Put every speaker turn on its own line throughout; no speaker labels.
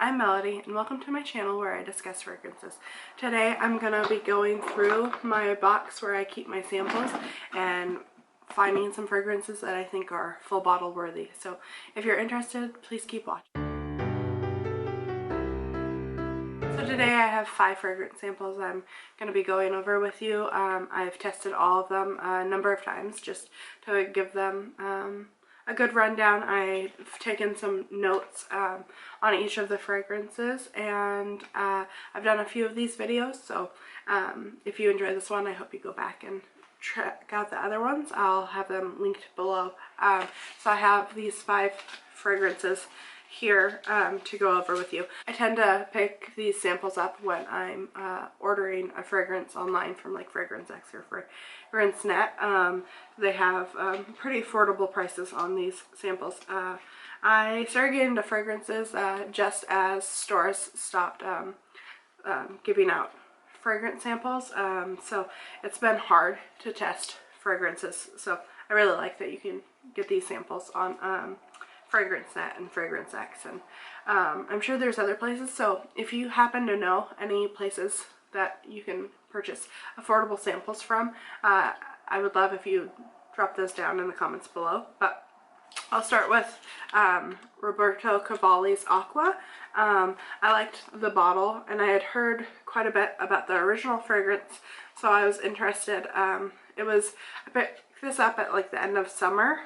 I'm Melody and welcome to my channel where I discuss fragrances. Today I'm going to be going through my box where I keep my samples and finding some fragrances that I think are full bottle worthy. So if you're interested, please keep watching. So today I have 5 fragrance samples I'm going to be going over with you. I've tested all of them a number of times just to give them a good rundown. I've taken some notes on each of the fragrances, and I've done a few of these videos, so if you enjoy this one, I hope you go back and check out the other ones. I'll have them linked below. So I have these 5 fragrances here to go over with you. I tend to pick these samples up when I'm ordering a fragrance online from like Fragrance X or Fragrance Net. They have pretty affordable prices on these samples. I started getting into fragrances just as stores stopped giving out fragrance samples, so it's been hard to test fragrances, so I really like that you can get these samples on Fragrance Net and Fragrance X, and I'm sure there's other places, so if you happen to know any places that you can purchase affordable samples from, I would love if you drop those down in the comments below. But I'll start with Roberto Cavalli's Aqua. I liked the bottle, and I had heard quite a bit about the original fragrance, so I was interested. I picked this up at like the end of summer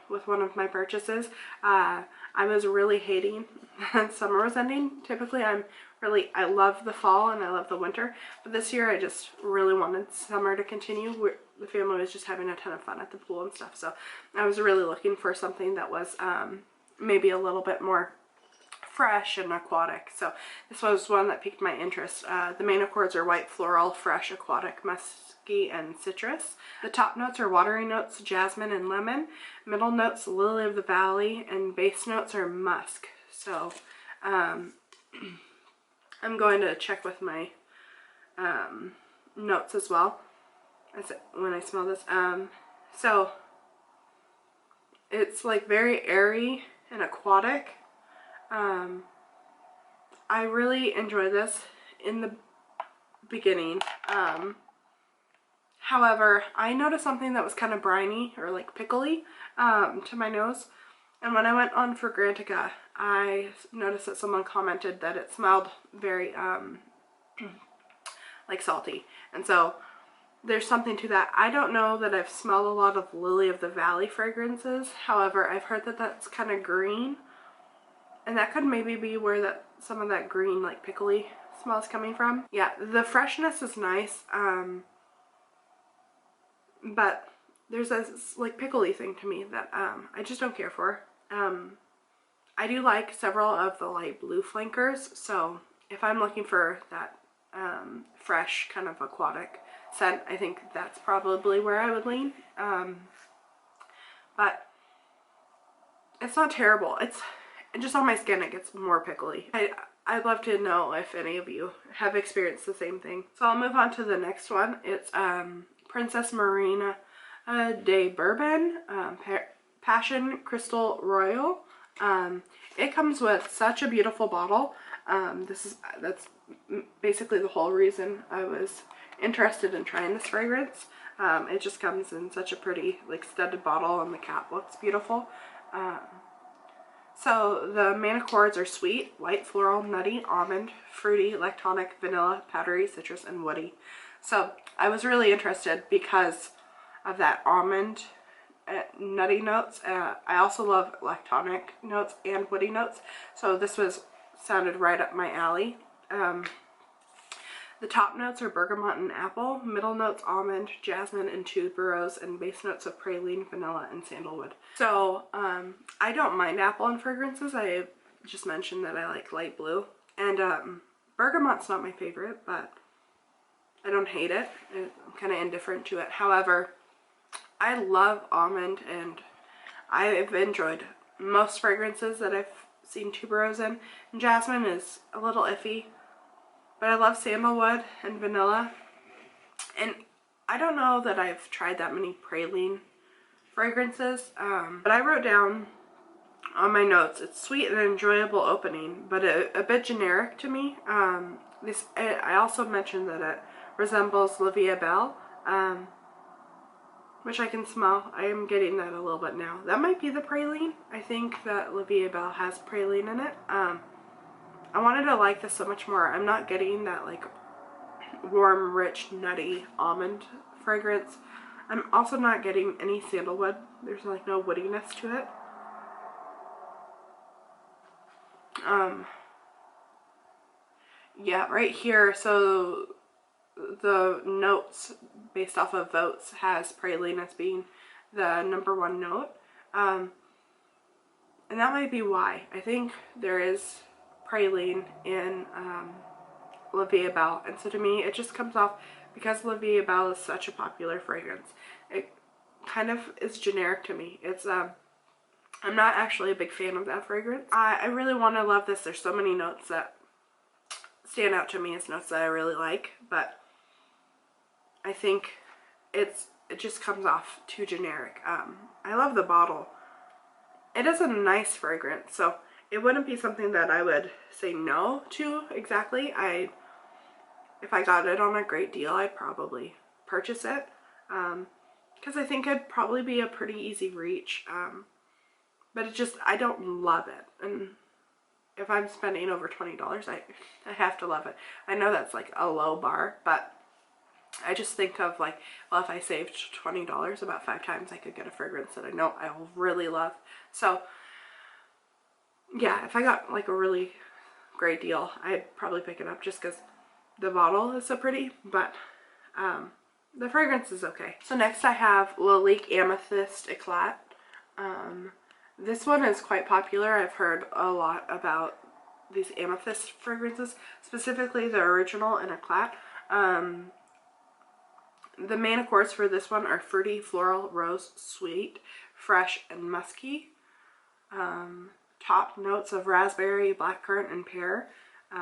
with one of my purchases. I was really hating that summer was ending. Typically I love the fall and I love the winter, but this year I just really wanted summer to continue. The family was just having a ton of fun at the pool and stuff, so I was really looking for something that was maybe a little bit more fresh and aquatic. So this was one that piqued my interest. The main accords are white floral, fresh, aquatic, musky, and citrus. The top notes are watery notes, jasmine and lemon. Middle notes, lily of the valley, and base notes are musk. So I'm going to check with my notes as well when I smell this. So it's like very airy and aquatic. I really enjoy this in the beginning. However, I noticed something that was kind of briny or like pickly to my nose. And when I went on Fragrantica, I noticed that someone commented that it smelled very like salty. And so there's something to that. I don't know that I've smelled a lot of Lily of the Valley fragrances. However, I've heard that that's kind of green. And that could maybe be where some of that green, like pickly smell is coming from. Yeah, the freshness is nice, but there's this like pickly thing to me that I just don't care for. I do like several of the light blue flankers, so if I'm looking for that fresh kind of aquatic scent, I think that's probably where I would lean. But it's not terrible. It's just on my skin it gets more pickly. I'd love to know if any of you have experienced the same thing. So I'll move on to the next one. It's Princess Marina de Bourbon Passion Crystal Royal. It comes with such a beautiful bottle. That's basically the whole reason I was interested in trying this fragrance. It just comes in such a pretty like studded bottle, and the cap looks beautiful. So the main accords are sweet, white floral, nutty, almond, fruity, lactonic, vanilla, powdery, citrus, and woody. So I was really interested because of that almond nutty notes. I also love lactonic notes and woody notes, so this sounded right up my alley. The top notes are bergamot and apple, middle notes almond, jasmine, and tuberose, and base notes of praline, vanilla, and sandalwood. So I don't mind apple in fragrances. I just mentioned that I like light blue, and bergamot's not my favorite, but I don't hate it. I'm kind of indifferent to it. However, I love almond, and I've enjoyed most fragrances that I've seen tuberose in. And jasmine is a little iffy, but I love sandalwood and vanilla. And I don't know that I've tried that many praline fragrances, but I wrote down on my notes, it's sweet and enjoyable opening, but a bit generic to me. I also mentioned that it resembles La Vie Belle, which I can smell. I am getting that a little bit now. That might be the praline. I think that La Vie Belle has praline in it. I wanted to like this so much more. I'm not getting that like warm, rich, nutty almond fragrance. I'm also not getting any sandalwood. There's like no woodiness to it. Yeah, right here, so the notes based off of votes has praline as being the #1 note. And that might be why. I think there is praline in La Vie Belle, and so to me it just comes off, because La Vie Belle is such a popular fragrance, it kind of is generic to me. It's I'm not actually a big fan of that fragrance. I really want to love this. There's so many notes that stand out to me as notes that I really like, but I think it just comes off too generic. I love the bottle. It is a nice fragrance, so it wouldn't be something that I would say no to exactly. If I got it on a great deal, I'd probably purchase it, because I think it'd probably be a pretty easy reach, but it just, I don't love it. And if I'm spending over $20, I have to love it. I know that's like a low bar, but I just think of like, well, if I saved $20, about 5 times I could get a fragrance that I know I will really love. So yeah, if I got like a really great deal, I'd probably pick it up just because the bottle is so pretty, but the fragrance is okay. So next I have Lolita Amethyst Eclat. This one is quite popular. I've heard a lot about these amethyst fragrances, specifically the original and Eclat. The main accords for this one are fruity, floral, rose, sweet, fresh, and musky. Top notes of raspberry, blackcurrant, and pear.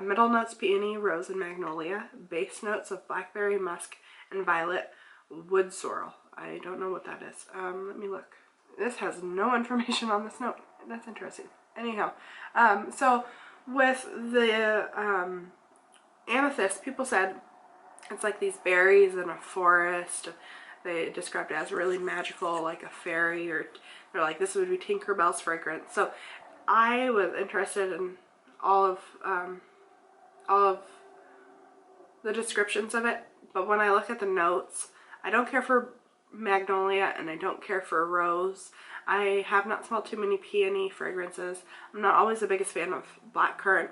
Middle notes peony, rose, and magnolia. Base notes of blackberry, musk, and violet, wood sorrel. I don't know what that is. Let me look. This has no information on this note. That's interesting. Anyhow, so with the amethyst, people said it's like these berries in a forest. They described it as really magical, like a fairy, or they're like, this would be Tinkerbell's fragrance. So I was interested in all of the descriptions of it, but when I look at the notes, I don't care for magnolia and I don't care for rose. I have not smelled too many peony fragrances. I'm not always the biggest fan of blackcurrant,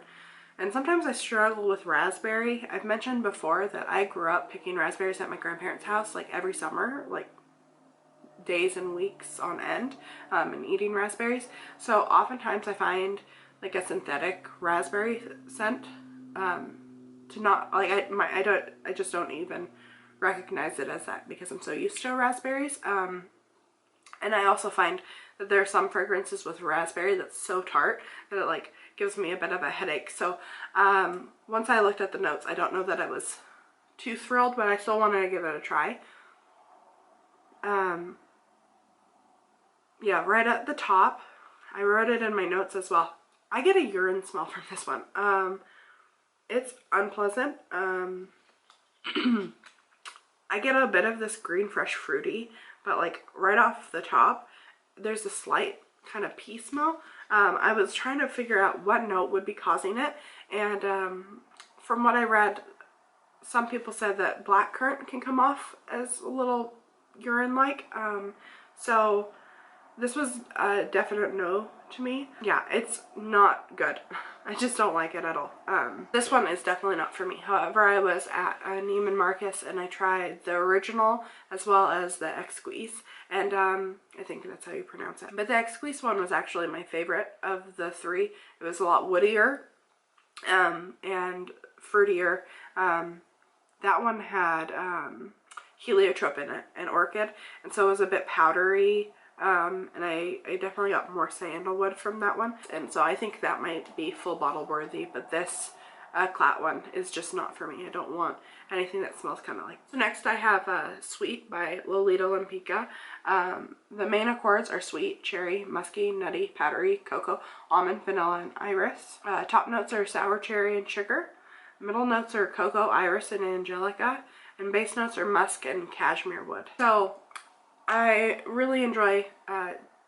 and sometimes I struggle with raspberry. I've mentioned before that I grew up picking raspberries at my grandparents' house like every summer, like days and weeks on end, and eating raspberries. So oftentimes I find like a synthetic raspberry scent to not like I just don't even recognize it as that because I'm so used to raspberries. And I also find that there are some fragrances with raspberry that's so tart that it like gives me a bit of a headache. So once I looked at the notes, I don't know that I was too thrilled, but I still wanted to give it a try. Yeah, right at the top, I wrote it in my notes as well. I get a urine smell from this one. It's unpleasant. I get a bit of this green fresh fruity, but like right off the top, there's a slight kind of pea smell. I was trying to figure out what note would be causing it, and from what I read, some people said that blackcurrant can come off as a little urine-like. So this was a definite no to me. Yeah, it's not good. I just don't like it at all. This one is definitely not for me. However, I was at Neiman Marcus and I tried the original as well as the Exquise, and I think that's how you pronounce it. But the Exquise one was actually my favorite of the three. It was a lot woodier and fruitier. That one had heliotrope in it and orchid, and so it was a bit powdery. And I definitely got more sandalwood from that one, and so I think that might be full bottle worthy, but this Eclat one is just not for me. I don't want anything that smells kind of like. So next I have Sweet by Lolita Lempicka. The main accords are sweet, cherry, musky, nutty, powdery, cocoa, almond, vanilla, and iris. Top notes are sour cherry and sugar. Middle notes are cocoa, iris, and angelica. And base notes are musk and cashmere wood. So I really enjoy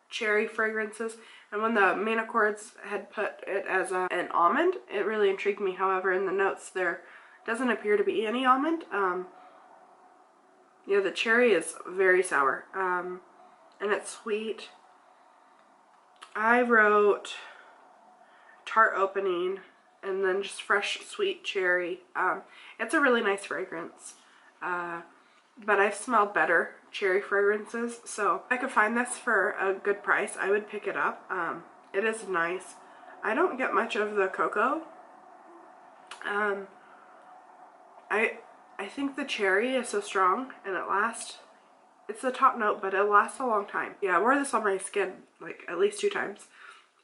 cherry fragrances, and when the main accords had put it as an almond, it really intrigued me. However, in the notes there doesn't appear to be any almond. Yeah, the cherry is very sour, and it's sweet. I wrote tart opening and then just fresh sweet cherry. It's a really nice fragrance, but I've smelled better cherry fragrances, so if I could find this for a good price, I would pick it up. It is nice. I don't get much of the cocoa. I think the cherry is so strong and it lasts. It's the top note, but it lasts a long time. Yeah, I wore this on my skin like at least 2 times,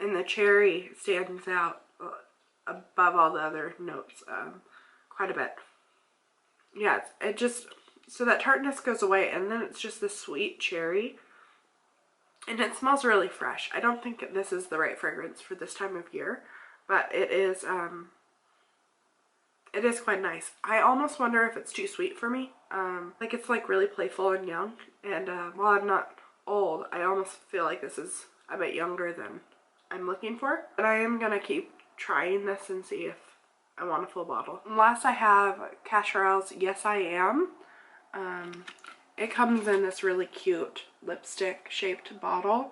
and the cherry stands out above all the other notes quite a bit. Yeah, it just, so that tartness goes away, and then it's just the sweet cherry, and it smells really fresh. I don't think this is the right fragrance for this time of year, but it is quite nice. I almost wonder if it's too sweet for me. Like it's like really playful and young, and while I'm not old, I almost feel like this is a bit younger than I'm looking for. But I am gonna keep trying this and see if I want a full bottle. And last I have Cacharel's Yes I Am. It comes in this really cute lipstick shaped bottle.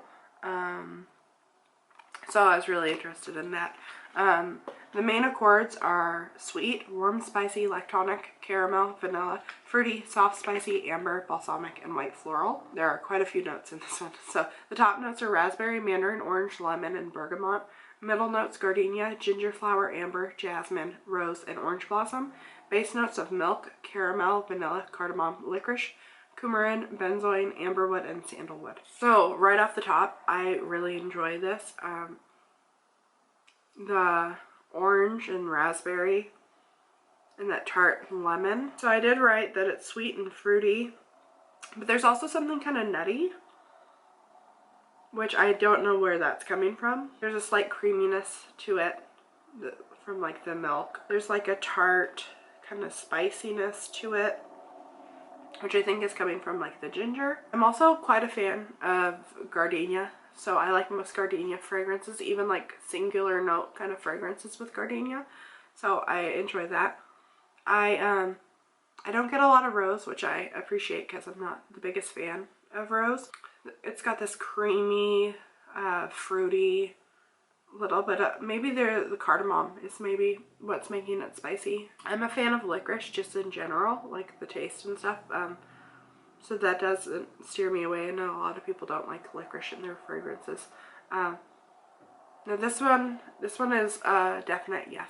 So I was really interested in that. The main accords are sweet, warm, spicy, lactonic, caramel, vanilla, fruity, soft, spicy, amber, balsamic, and white floral. There are quite a few notes in this one. So the top notes are raspberry, mandarin, orange, lemon, and bergamot. Middle notes gardenia, ginger flower, amber, jasmine, rose, and orange blossom. Base notes of milk, caramel, vanilla, cardamom, licorice, coumarin, benzoin, amberwood, and sandalwood. So right off the top, I really enjoy this. The orange and raspberry and that tart lemon. So I did write that it's sweet and fruity, but there's also something kind of nutty, which I don't know where that's coming from. There's a slight creaminess to it from like the milk. There's like a tart kind of spiciness to it, which I think is coming from like the ginger. I'm also quite a fan of gardenia. So I like most gardenia fragrances, even like singular note kind of fragrances with gardenia. So I enjoy that. I don't get a lot of rose, which I appreciate because I'm not the biggest fan of rose. It's got this creamy, fruity little bit of, maybe the cardamom is maybe what's making it spicy. I'm a fan of licorice just in general, like the taste and stuff. So that doesn't steer me away. I know a lot of people don't like licorice in their fragrances. Now this one is a definite yes.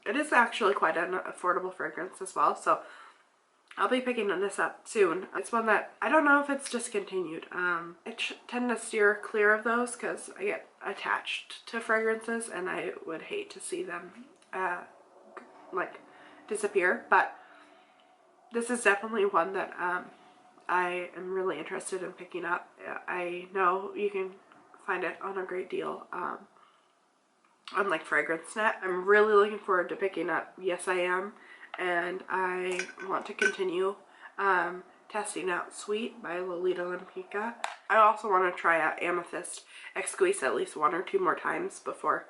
It is actually quite an affordable fragrance as well, so I'll be picking this up soon. It's one that I don't know if it's discontinued. I tend to steer clear of those because I get attached to fragrances and I would hate to see them like disappear, but this is definitely one that I am really interested in picking up. I know you can find it on a great deal on like FragranceNet. I'm really looking forward to picking up Yes I Am, and I want to continue testing out Sweet by Lolita Lempicka. I also want to try out Amethyst Eclat at least 1 or 2 more times before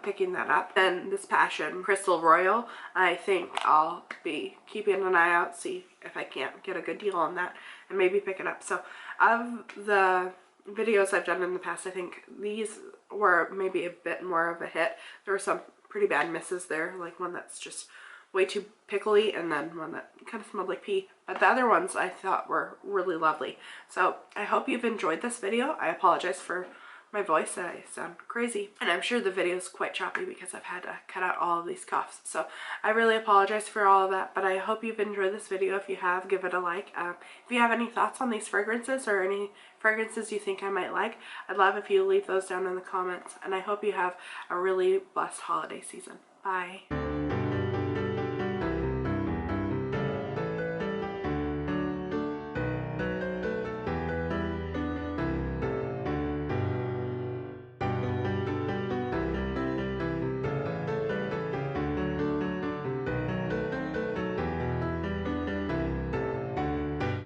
picking that up. And this Passion Crystal Royal, I think I'll be keeping an eye out, see if I can't get a good deal on that and maybe pick it up. So of the videos I've done in the past, I think these were maybe a bit more of a hit. There were some pretty bad misses there, like one that's just way too pickly and then one that kind of smelled like pee. But the other ones I thought were really lovely. So I hope you've enjoyed this video. I apologize for my voice, I sound crazy, and I'm sure the video is quite choppy because I've had to cut out all of these coughs, so I really apologize for all of that. But I hope you've enjoyed this video. If you have, give it a like. If you have any thoughts on these fragrances or any fragrances you think I might like, I'd love if you leave those down in the comments, and I hope you have a really blessed holiday season. Bye.